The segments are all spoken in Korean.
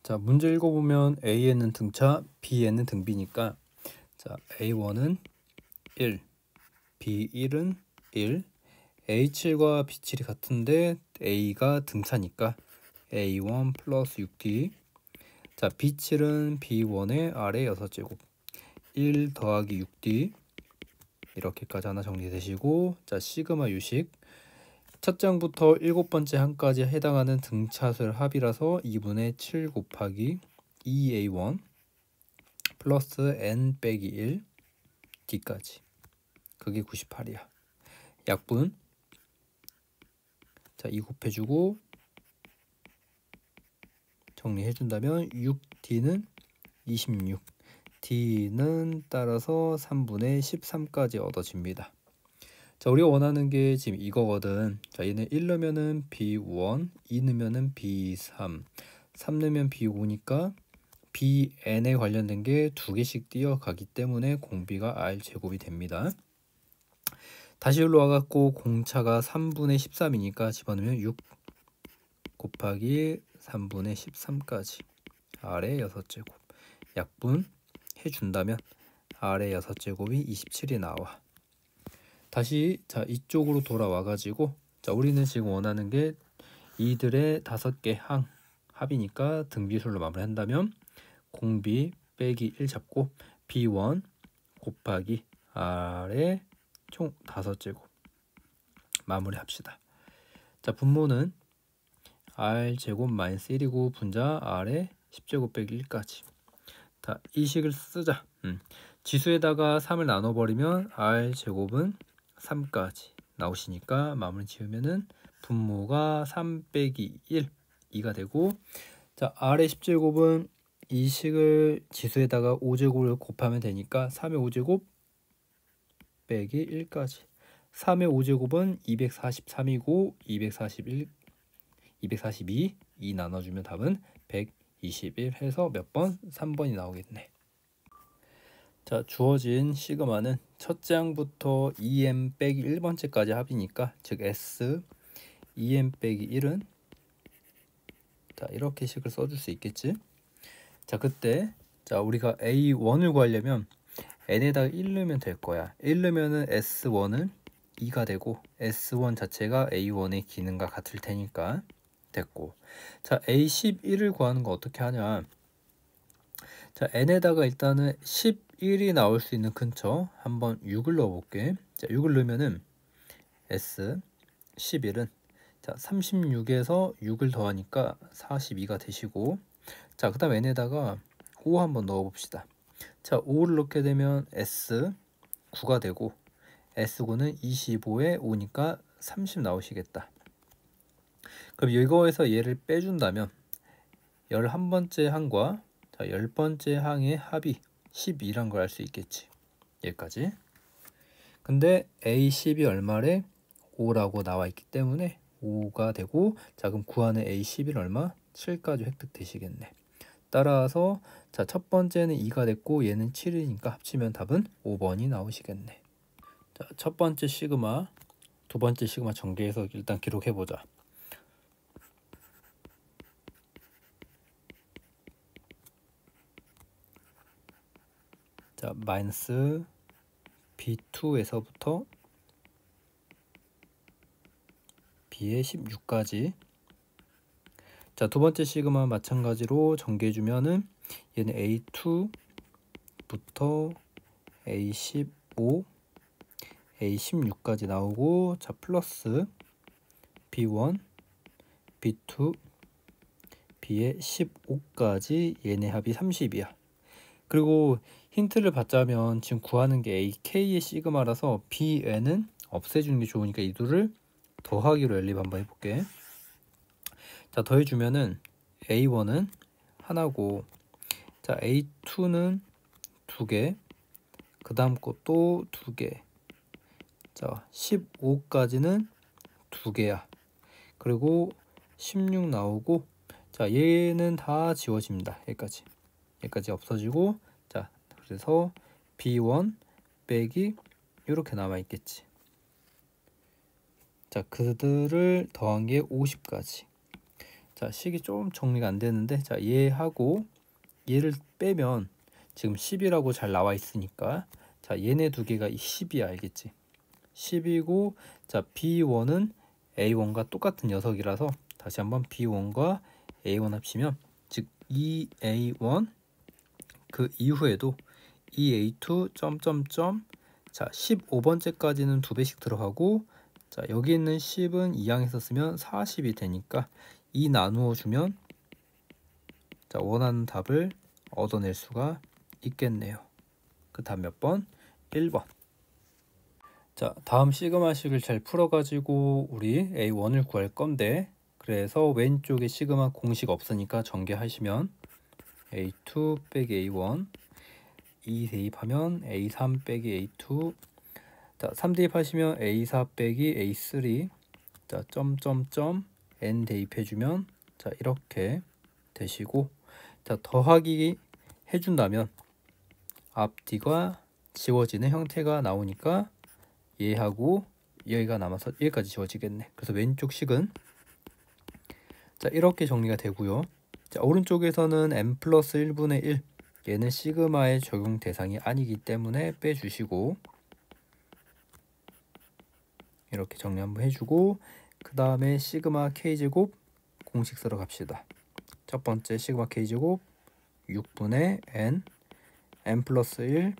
자, 문제 읽어보면 A에는 등차, B에는 등비니까 자, A1은 1, B1은 1, A7과 B7이 같은데 A가 등차니까 A1 플러스 6D. 자, B7은 B1의 아래 6제곱 1 더하기 6D. 이렇게까지 하나 정리되시고, 자, 시그마 유식 첫 장부터 7번째 항까지 해당하는 등차수의 합이라서 2분의 7 곱하기 2A1 플러스 N 빼기 1 D까지, 그게 98이야. 약분, 자, 2 곱해주고 정리해준다면 6D는 26, D는 따라서 3분의 13까지 얻어집니다. 자, 우리가 원하는 게 지금 이거거든. 자, 얘는 1 넣으면은 B1, 2 넣으면은 B3, 3 넣으면 B5니까 BN에 관련된 게 2개씩 뛰어가기 때문에 공비가 R제곱이 됩니다. 다시 여기로 와갖고 공차가 3분의 13이니까 집어넣으면 6 곱하기 3분의 13까지 R의 6제곱 약분 해준다면 R의 6제곱이 27이 나와. 다시 자, 이쪽으로 돌아와가지고 자, 우리는 지금 원하는 게 이들의 5개 항 합이니까 등비술로 마무리한다면 공비 빼기 1 잡고 B1 곱하기 R의 총 5제곱 마무리합시다. 자, 분모는 R제곱 마이너스 1이고 분자 R의 10제곱 빼기 1까지. 자, 이 식을 쓰자. 지수에다가 3을 나눠버리면 R제곱은 3까지 나오시니까 마무리 지으면은 분모가 3 빼기 1, 2가 되고, 자, R의 10제곱은 이 식을 지수에다가 5제곱을 곱하면 되니까 3의 5제곱 빼기 1까지. 3의 5제곱은 243이고 241, 242, 2 나눠주면 답은 121 해서 몇 번? 3번이 나오겠네. 자, 주어진 시그마는 첫 장부터 2m 빼기 1번째까지 합이니까 즉 S 2m 빼기 1은 자, 이렇게 식을 써줄 수 있겠지. 자, 그때 자, 우리가 A1을 구하려면 n에다가 1 넣으면 될 거야. 1 넣으면은 S1은 2가 되고 S1 자체가 A1의 기능과 같을 테니까 됐고, 자, A11을 구하는 거 어떻게 하냐. 자, n에다가 일단은 11이 나올 수 있는 근처 한번 6을 넣어볼게. 자, 6을 넣으면은 S 11은 자, 36에서 6을 더하니까 42가 되시고, 자, 그 다음 n에다가 5 한번 넣어봅시다. 자, 5를 넣게 되면 S 9가 되고 S9는 25에 5니까 30 나오시겠다. 그럼 이거에서 얘를 빼준다면 11번째 항과 자, 10번째 항의 합이 12란 걸 알 수 있겠지. 여기까지. 근데 A10이 얼마래? 5라고 나와 있기 때문에 5가 되고, 자, 그럼 구하는 A11은 얼마? 7까지 획득되시겠네. 따라서 자, 첫 번째는 2가 됐고 얘는 7이니까 합치면 답은 5번이 나오시겠네. 자, 첫 번째 시그마, 두 번째 시그마 전개해서 일단 기록해보자. 자, 마이너스 B2에서부터 B의 16까지. 자, 두 번째 시그마 마찬가지로 전개해주면은 얘는 A2부터 A15, A16까지 나오고, 자, 플러스 B1, B2, B의 15까지 얘네 합이 30이야. 그리고 힌트를 받자면 지금 구하는 게 AK의 시그마라서 BN은 없애주는 게 좋으니까 이 둘을 더하기로 연립 한번 해볼게. 자, 더해주면은 A1은 하나고, 자, A2는 2개, 그 다음 것도 2개, 자, 15까지는 2개야. 그리고 16 나오고, 자, 얘는 다 지워집니다. 여기까지 없어지고, 자, 그래서 B1 빼기 이렇게 남아 있겠지. 자, 그들을 더한 게 50까지. 자, 식이 좀 정리가 안 되는데, 자, 얘하고 얘를 빼면 지금 10이라고 잘 나와 있으니까, 자, 얘네 두 개가 이 10이야, 알겠지? 10이고, 자, B1은 A1과 똑같은 녀석이라서 다시 한번 B1과 A1 합치면, 즉 EA1 그 이후에도 EA2 점점점, 자, 15번째까지는 2배씩 들어가고, 자, 여기 있는 10은 2항에서 쓰면 40이 되니까 2 나누어 주면, 자, 원하는 답을 얻어낼 수가 있겠네요. 그 다음 몇 번? 1번. 자, 다음 시그마식을 잘 풀어가지고 우리 A1을 구할 건데, 그래서 왼쪽에 시그마 공식 없으니까 전개하시면 A2 빼기 A1, 2 대입하면 A3 빼기 A2, 자, 3 대입하시면 A4 빼기 A3, 자, 점점점 N 대입해주면, 자, 이렇게 되시고, 자, 더하기 해준다면 앞뒤가 지워지는 형태가 나오니까 얘하고 여기가 남아서 여기까지 지워지겠네. 그래서 왼쪽 식은, 자, 이렇게 정리가 되고요. 자, 오른쪽에서는 n 플러스 1분의 1, 얘는 시그마의 적용 대상이 아니기 때문에 빼주시고, 이렇게 정리 한번 해주고, 그 다음에 시그마 k제곱 공식 쓰러 갑시다. 첫 번째 시그마 k제곱 6분의 n 플러스 1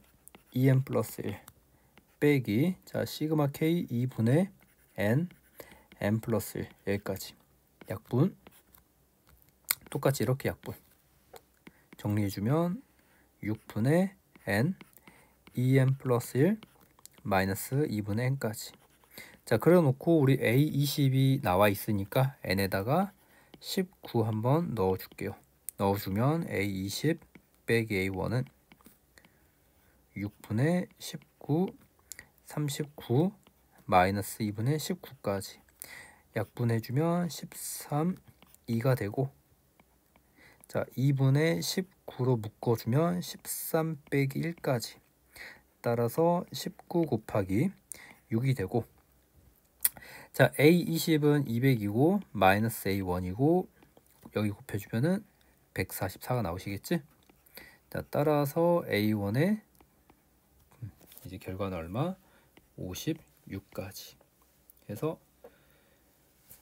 2n 플러스 1 빼기, 자, 시그마 k 2분의 n 플러스 1, 여기까지 약분, 똑같이 이렇게 약분 정리해주면 6분의 n 2n 플러스 1 마이너스 2분의 n까지. 자, 그래 놓고 우리 A20이 나와 있으니까 n에다가 19 한번 넣어 줄게요. 넣어주면 A20 빼기 A1은 6분의 19 39 마이너스 2분의 19까지 약분해주면 13 2가 되고, 자, 2분의 19로 묶어주면 13 빼기 1까지, 따라서 19 곱하기 6이 되고, 자, A20은 200이고 마이너스 A1이고 여기 곱해주면은 144가 나오시겠지? 자, 따라서 A1의 이제 결과는 얼마? 56까지 해서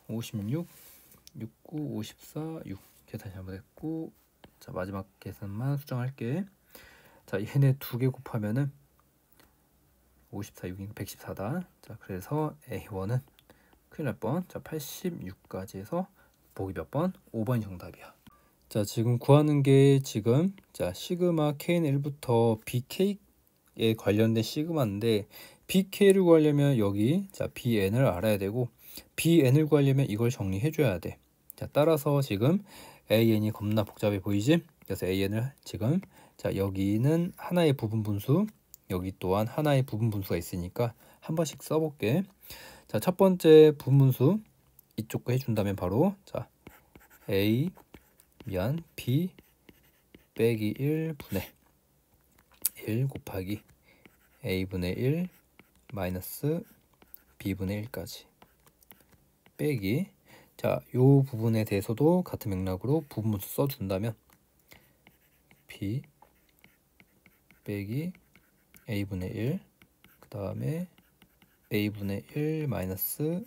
56, 69, 54, 6 계산 잘못했고, 자, 마지막 계산만 수정할게. 자, 얘네 두 개 곱하면은 54, 6이니까 114다. 자, 그래서 A1은 큰일 날 뻔. 자, 86까지 해서 보기 몇 번? 5번이 정답이야. 자, 지금 구하는 게 지금, 자, 시그마 K는 1부터 BK에 관련된 시그마인데, BK를 구하려면 여기, 자, BN을 알아야 되고, BN을 구하려면 이걸 정리해 줘야 돼. 자, 따라서 지금 AN이 겁나 복잡해 보이지? 그래서 AN을 지금, 자, 여기는 하나의 부분 분수, 여기 또한 하나의 부분 분수가 있으니까 한 번씩 써볼게. 자, 첫 번째 부분 분수 이쪽 거 해준다면 바로, 자, B 빼기 1분의 1 곱하기 A분의 1 마이너스 B분의 1까지 빼기, 자, 요 부분에 대해서도 같은 맥락으로 부분분수 써준다면 B 빼기 A분의 1, 그 다음에 A분의 1 마이너스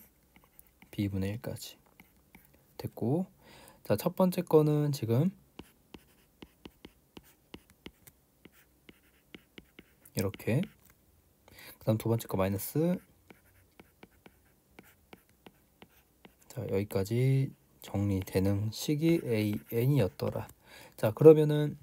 B분의 1까지 됐고, 자, 첫 번째 거는 지금 이렇게, 그 다음 두 번째 거 마이너스, 자, 여기까지 정리되는 식이 AN이었더라. 자, 그러면은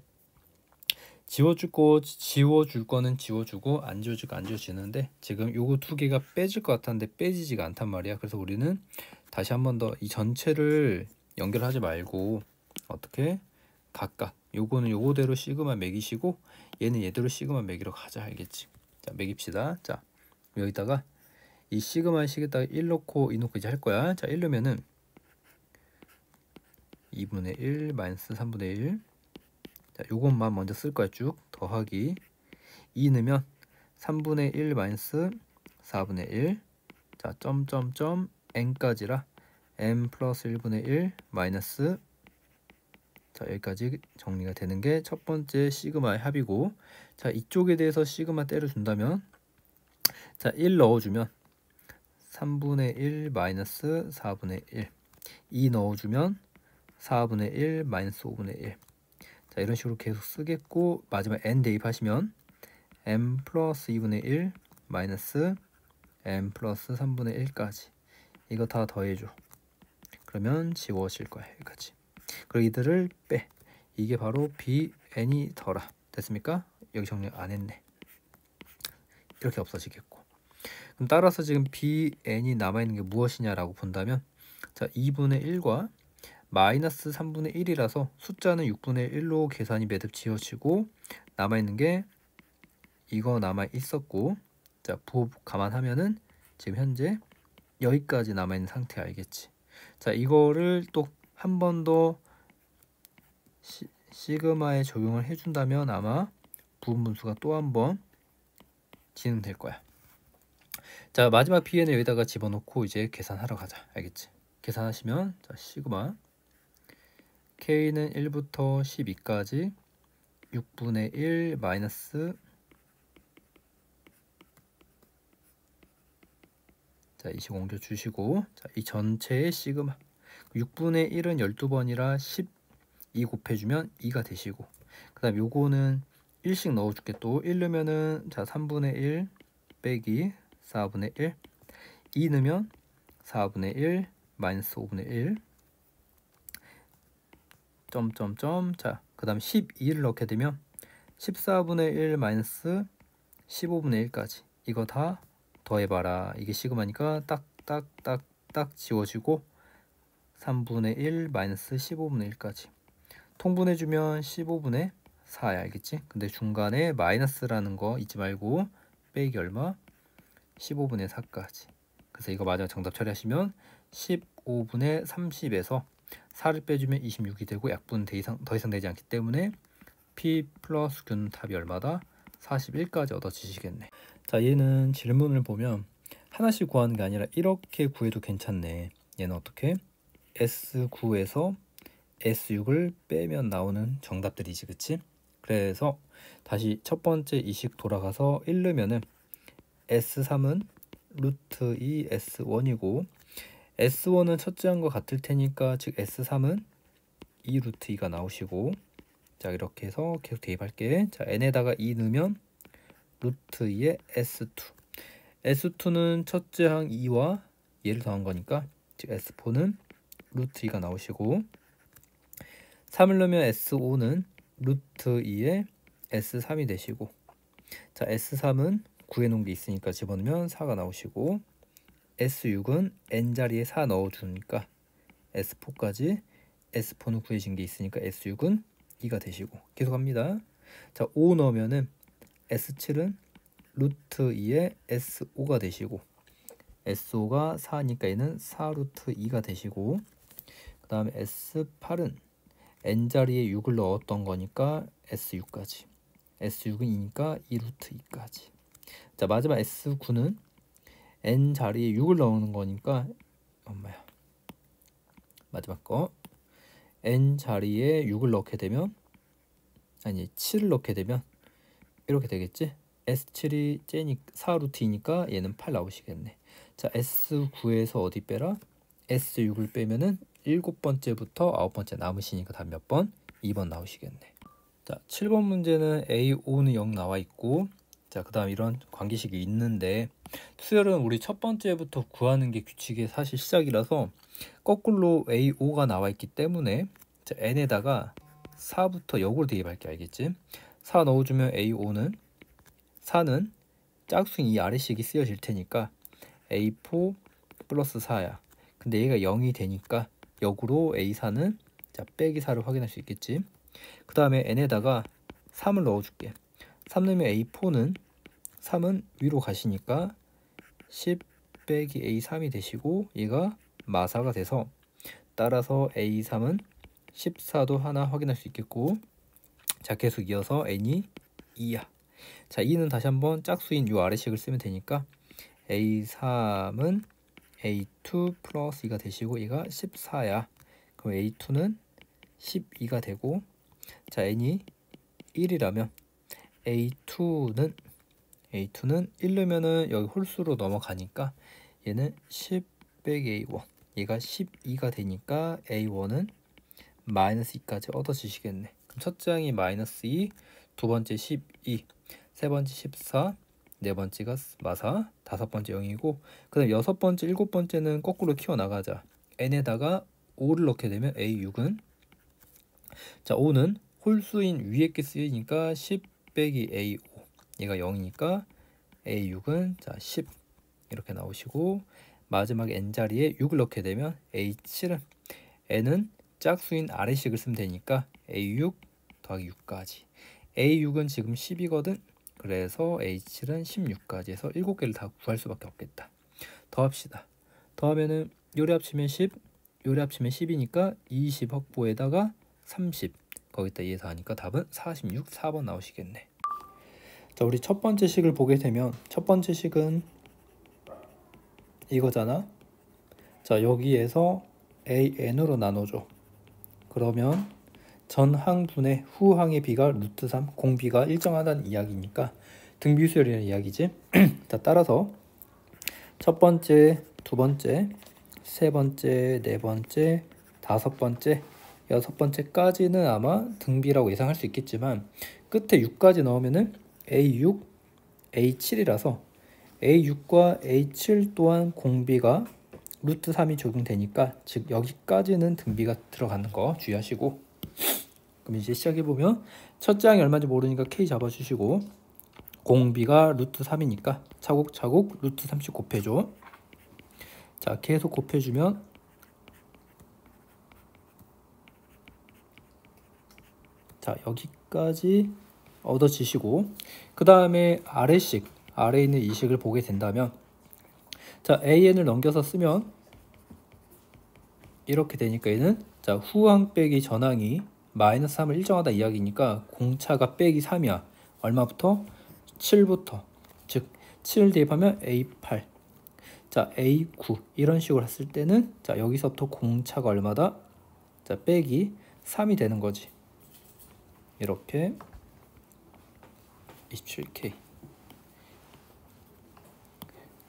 지워줄 거는 지워주고 안 지워줄 거 안 지워지는데, 지금 요거 두 개가 빼질 것 같았는데 빼지지가 않단 말이야. 그래서 우리는 다시 한 번 더 이 전체를 연결하지 말고 어떻게 각각 요거는 요거대로 시그마 매기시고 얘는 얘대로 시그마 매기러 가자, 알겠지? 자, 매깁시다. 자, 여기다가 이 시그마 식에다가 1 넣고 2 넣고 이제 할 거야. 자, 1 넣으면은 2분의 1 마이너스 3분의 1, 자, 요것만 먼저 쓸 거야. 쭉 더하기 2 넣으면 3분의 1 마이너스 4분의 1, 자, 점점점 n까지라 n 플러스 1분의 1 마이너스, 자 여기까지 정리가 되는 게 첫 번째 시그마의 합이고, 자 이쪽에 대해서 시그마 때려준다면, 자 1 넣어주면 3분의 1 마이너스 4분의 1, 2 넣어주면 4분의 1 마이너스 5분의 1. 자 이런 식으로 계속 쓰겠고, 마지막 n 대입하시면 m 플러스 2분의 1 마이너스 m 플러스 3분의 1까지 이거 다 더해줘. 그러면 지워질 거야 여기까지. 그리고 이들을 빼. 이게 바로 bn이 더라. 됐습니까? 여기 정리 안 했네. 이렇게 없어지겠고, 그럼 따라서 지금 bn이 남아있는 게 무엇이냐라고 본다면, 자 2분의 1과 마이너스 3분의 1이라서 숫자는 6분의 1로 계산이 매듭 지어지고, 남아있는 게 이거 남아있었고, 자 부호 감안하면은 지금 현재 여기까지 남아있는 상태 알겠지? 자 이거를 또 한 번 더 시그마에 적용을 해준다면 아마 부분분수가 또 한 번 진행될 거야. 자 마지막 bn을 여기다가 집어넣고 이제 계산하러 가자. 알겠지? 계산하시면, 자 시그마 k는 1부터 12까지 6분의 1 마이너스, 자 20 옮겨주시고, 자 이 전체의 시그마 6분의 1은 12번이라 12 곱해주면 2가 되시고, 그 다음 요거는 1씩 넣어줄게. 또 1 넣으면은 자 3분의 1 빼기 4분의 1, 2 넣으면 4분의 1 마이너스 5분의 1 점점점. 자 그 다음 12를 넣게 되면 14분의 1 마이너스 15분의 1까지 이거 다 더해봐라. 이게 시그마니까 딱딱딱딱 지워지고 3분의 1 마이너스 15분의 1까지 통분해주면 15분의 4야. 알겠지? 근데 중간에 마이너스라는 거 잊지 말고 빼기 얼마? 15분의 4까지. 그래서 이거 마지막 정답 처리하시면 15분의 30에서 4를 빼주면 26이 되고, 약분 더 이상 되지 않기 때문에 P 플러스 Q는 답이 얼마다? 41까지 얻어지시겠네. 자 얘는 질문을 보면 하나씩 구하는 게 아니라 이렇게 구해도 괜찮네. 얘는 어떻게? S9에서 S6을 빼면 나오는 정답들이지, 그치? 그래서 다시 첫 번째 이식 돌아가서 1 넣으면은 S3은 루트 2 S1이고, S1은 첫째 한거 같을 테니까 즉 S3은 2 루트 2가 나오시고, 자 이렇게 해서 계속 대입할게. 자 n에다가 2 넣으면 루트 2의 S2, S2는 첫째 항 2와 얘를 더한 거니까 즉 S4는 루트 2가 나오시고, 3을 넣으면 S5는 루트 2의 S3이 되시고, 자 S3은 구해놓은 게 있으니까 집어넣으면 4가 나오시고, S6은 n자리에 4 넣어주니까 S4까지, S4는 구해진 게 있으니까 S6은 2가 되시고, 계속합니다. 자 5 넣으면은 S7은 루트 2의 S5가 되시고, S5가 4니까 얘는 4 루트 2가 되시고, 그 다음에 S8은 n자리에 6을 넣었던 거니까 S6까지, S6은 2니까 2 루트 2까지. 자 마지막 S9는 n자리에 6을 넣는 거니까 엄마야 마지막 거 n자리에 6을 넣게 되면, 아니 7을 넣게 되면 이렇게 되겠지? S7이 4 루트 2니까 얘는 8 나오시겠네. 자 S9에서 어디 빼라? S6을 빼면은 7번째부터 9번째 남으시니까 답 몇 번? 2번 나오시겠네. 자 7번 문제는 A5는 0 나와 있고, 자 그 다음 이런 관계식이 있는데, 수열은 우리 첫 번째부터 구하는 게 규칙의 사실 시작이라서 거꾸로 A5가 나와 있기 때문에, 자 n에다가 4부터 역으로 대입할게. 알겠지? 4 넣어주면 A5는 4는 짝수인 이 아래식이 쓰여질 테니까 A4 플러스 4야. 근데 얘가 0이 되니까 역으로 A4는 자 빼기 4를 확인할 수 있겠지. 그 다음에 n에다가 3을 넣어줄게. 3 넣으면 A4는 3은 위로 가시니까 10 빼기 A3이 되시고, 얘가 마사가 돼서 따라서 A3은 14도 하나 확인할 수 있겠고, 자 계속 이어서 n이 2야. 자 2는 다시 한번 짝수인 요 아래식을 쓰면 되니까 A3은 A2 플러스 2가 되시고 얘가 14야. 그럼 A2는 12가 되고, 자 n이 1이라면 A2는 1 넣으면은 여기 홀수로 넘어가니까 얘는 10 빼기 A1, 얘가 12가 되니까 A1은 마이너스 2까지 얻어지시겠네. 그럼 첫째 항이 마이너스 2, 두 번째 12, 세 번째 14, 네 번째가 마사, 다섯 번째 0이고, 그 다음 여섯 번째, 일곱 번째는 거꾸로 키워나가자. n에다가 5를 넣게 되면 A6은, 자 5는 홀수인 위에 게 쓰이니까 10 빼기 A5, 얘가 0이니까 A6은 자 10 이렇게 나오시고, 마지막 n자리에 6을 넣게 되면 A7은, n은 짝수인 아래식을 쓰면 되니까 A6 더하기 6까지, A6은 지금 10이거든. 그래서 A7은 16까지 해서 7개를 다 구할 수밖에 없겠다. 더합시다. 더하면은 요리 합치면 10, 요리 합치면 10이니까 20 확보에다가 30, 거기다 2 더하니까 답은 46, 4번 나오시겠네. 자, 우리 첫 번째 식을 보게 되면 첫 번째 식은 이거잖아. 자, 여기에서 AN으로 나눠줘. 그러면 전항분의 후항의 비가 루트 3, 공비가 일정하다는 이야기니까 등비수열이라는 이야기지. 자, 따라서 첫 번째, 두 번째, 세 번째, 네 번째, 다섯 번째, 여섯 번째까지는 아마 등비라고 예상할 수 있겠지만 끝에 6까지 넣으면은 A6, A7이라서 A6과 A7 또한 공비가 루트 3이 적용되니까, 즉 여기까지는 등비가 들어가는 거 주의하시고, 그럼 이제 시작해보면 첫째 항이 얼마인지 모르니까 K 잡아주시고, 공비가 루트 3이니까 차곡차곡 루트 3씩 곱해줘. 자, 계속 곱해주면 자 여기까지 얻어지시고, 그 다음에 아래에 있는 이 식을 보게 된다면, 자 AN을 넘겨서 쓰면 이렇게 되니까 얘는 자 후항 빼기 전항이 마이너스 3을 일정하다 이야기니까 공차가 빼기 3이야. 얼마부터? 7부터. 즉 7 대입하면 A8, 자 A9 이런 식으로 했을 때는 자 여기서부터 공차가 얼마다? 자 빼기 3이 되는 거지. 이렇게 27K,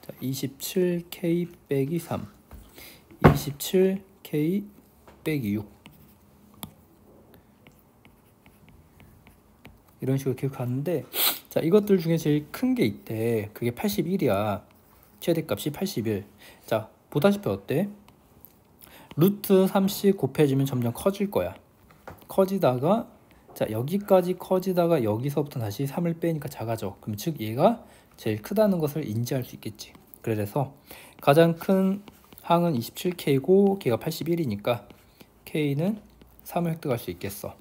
자 27K 빼기 3, 27K 빼기 6, 이런 식으로 기억하는데, 자 이것들 중에 제일 큰 게 있대. 그게 81이야. 최대값이 81. 자 보다시피 어때? 루트 3씩 곱해주면 점점 커질 거야. 커지다가 자 여기까지 커지다가 여기서부터 다시 3을 빼니까 작아져. 그럼 즉 얘가 제일 크다는 것을 인지할 수 있겠지. 그래서 가장 큰 항은 27K고 걔가 81이니까 K는 3을 획득할 수 있겠어.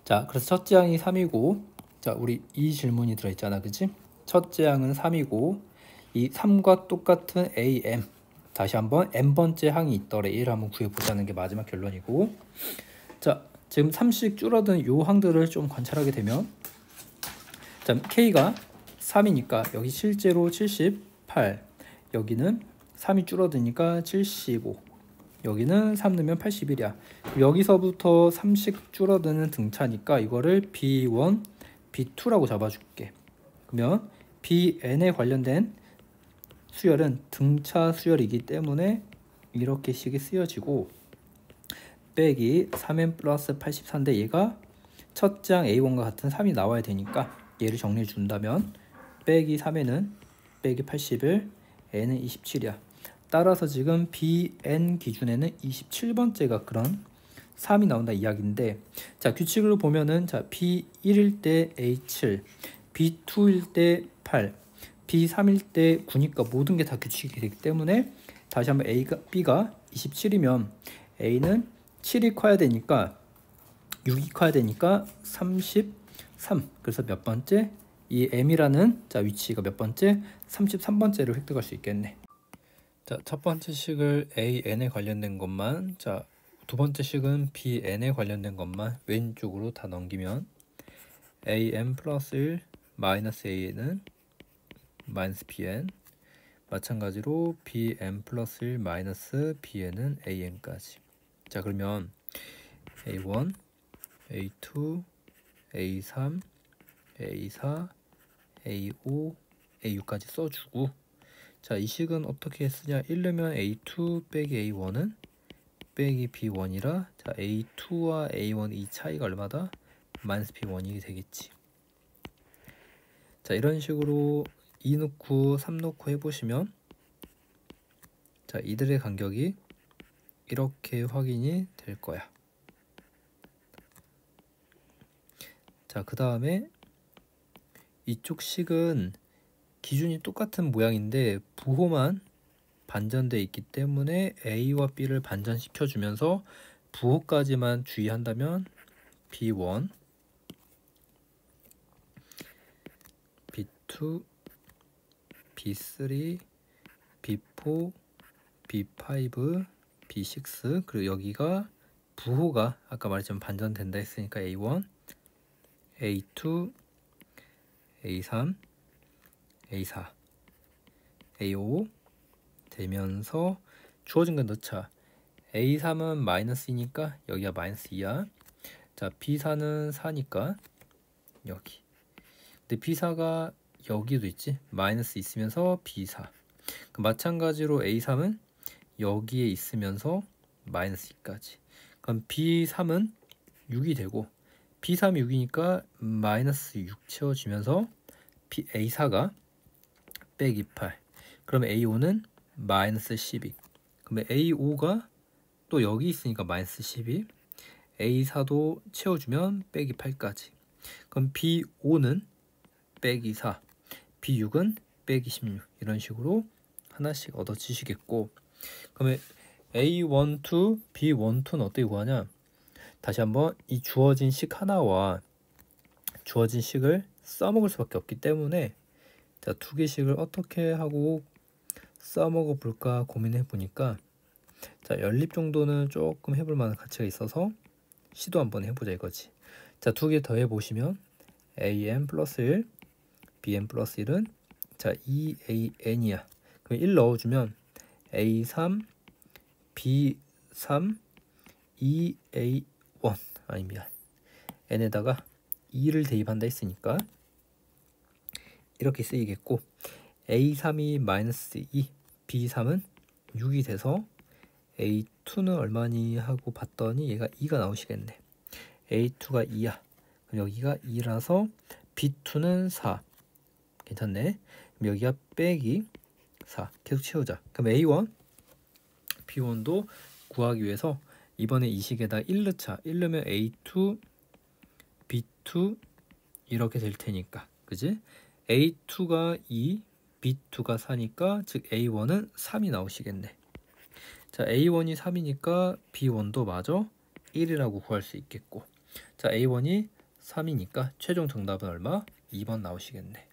자 그래서 첫째 항이 3이고, 자 우리 이 질문이 들어있잖아, 그치? 첫째 항은 3이고 이 3과 똑같은 AM, 다시 한번 n번째 항이 있더래. 얘를 한번 구해보자는 게 마지막 결론이고, 자 지금 3씩 줄어든 요 항들을 좀 관찰하게 되면, 자 K가 3이니까 여기 실제로 78, 여기는 3이 줄어드니까 75, 여기는 3 넣으면 81이야. 여기서부터 3씩 줄어드는 등차니까 이거를 B1, B2라고 잡아줄게. 그러면 BN에 관련된 수열은 등차 수열이기 때문에 이렇게 식이 쓰여지고, 빼기 3n 플러스 84인데 얘가 첫째 항 A1과 같은 3이 나와야 되니까 얘를 정리해 준다면 빼기 3n은 빼기 81, n은 27이야. 따라서 지금 BN 기준에는 27번째가 그런 3이 나온다 이야기인데, 자 규칙으로 보면은 자 B1일 때 A7, B2일 때 8, B3일 때 9니까 모든 게 다 규칙이 되기 때문에 다시 한번 B가 27이면 A는 7이 커야 되니까 6이 커야 되니까 33. 그래서 몇 번째? 이 M이라는 자 위치가 몇 번째? 33번째를 획득할 수 있겠네. 자, 첫 번째 식을 AN에 관련된 것만, 자, 두 번째 식은 BN에 관련된 것만 왼쪽으로 다 넘기면 AN 플러스 1 마이너스 AN은 마이너스 BN 마찬가지로 bn 플러스 1 마이너스 bn은 an까지. 자, 그러면 a1, a2, a3, a4, a5, a6까지 써주고, 자, 이 식은 어떻게 쓰냐? 1 넣으면 a2 빼기 a1은 빼기 b1이라, 자, a2와 a1 이 차이가 얼마다? 마이너스 b1이 되겠지. 자, 이런 식으로 2 넣고 3 넣고 해보시면, 자, 이들의 간격이 이렇게 확인이 될 거야. 자, 그 다음에 이쪽 식은 기준이 똑같은 모양인데 부호만 반전되어 있기 때문에 A와 B를 반전시켜 주면서 부호까지만 주의한다면 B1, B2, B3, B4, B5, B6, 그리고 여기가 부호가 아까 말했지만 반전된다 했으니까 A1, A2, A3, A4, A5 되면서 주어진 건 넣자. A3은 마이너스이니까 여기가 마이너스 2야. 자, B4는 4니까 여기. 근데 B4가 여기도 있지. 마이너스 있으면서 B4. 마찬가지로 A3은 여기에 있으면서 마이너스 2까지. 그럼 B3은 6이 되고 B3이 6이니까 마이너스 6 채워지면서 A4가 빼기 8. 그러면 A5는 마이너스 12. 그러면 A5가 또 여기 있으니까 마이너스 12. A4도 채워주면 빼기 8까지. 그럼 B5는 빼기 4. B6은 빼기 16. 이런 식으로 하나씩 얻어지시겠고, 그러면 A12, B12는 어떻게 구하냐? 다시 한번 이 주어진 식 하나와 주어진 식을 써먹을 수밖에 없기 때문에, 자, 두 개씩을 어떻게 하고 써먹어 볼까 고민해 보니까, 자, 연립 정도는 조금 해볼 만한 가치가 있어서 시도 한번 해보자 이거지. 자, 두 개 더해 보시면 an 플러스 1, bn 플러스 1은 자 2an이야. 그럼 1 넣어주면 a3, b3, 2a1 아니 미안 n에다가 2를 대입한다 했으니까 이렇게 쓰이겠고, a3이 마이너스 2, b3은 6이 돼서 a2는 얼마니 하고 봤더니 얘가 2가 나오시겠네. a2가 2야. 그럼 여기가 2라서 b2는 4. 괜찮네. 그럼 여기가 빼기 4. 계속 채우자. 그럼 a1, b1도 구하기 위해서 이번에 이 식에다 1 넣자. 1 넣으면 a2, b2 이렇게 될 테니까, 그지? a2가 2, b2가 4니까 즉 a1은 3이 나오시겠네. 자, a1이 3이니까 b1도 마저 1이라고 구할 수 있겠고, 자, a1이 3이니까 최종 정답은 얼마? 2번 나오시겠네.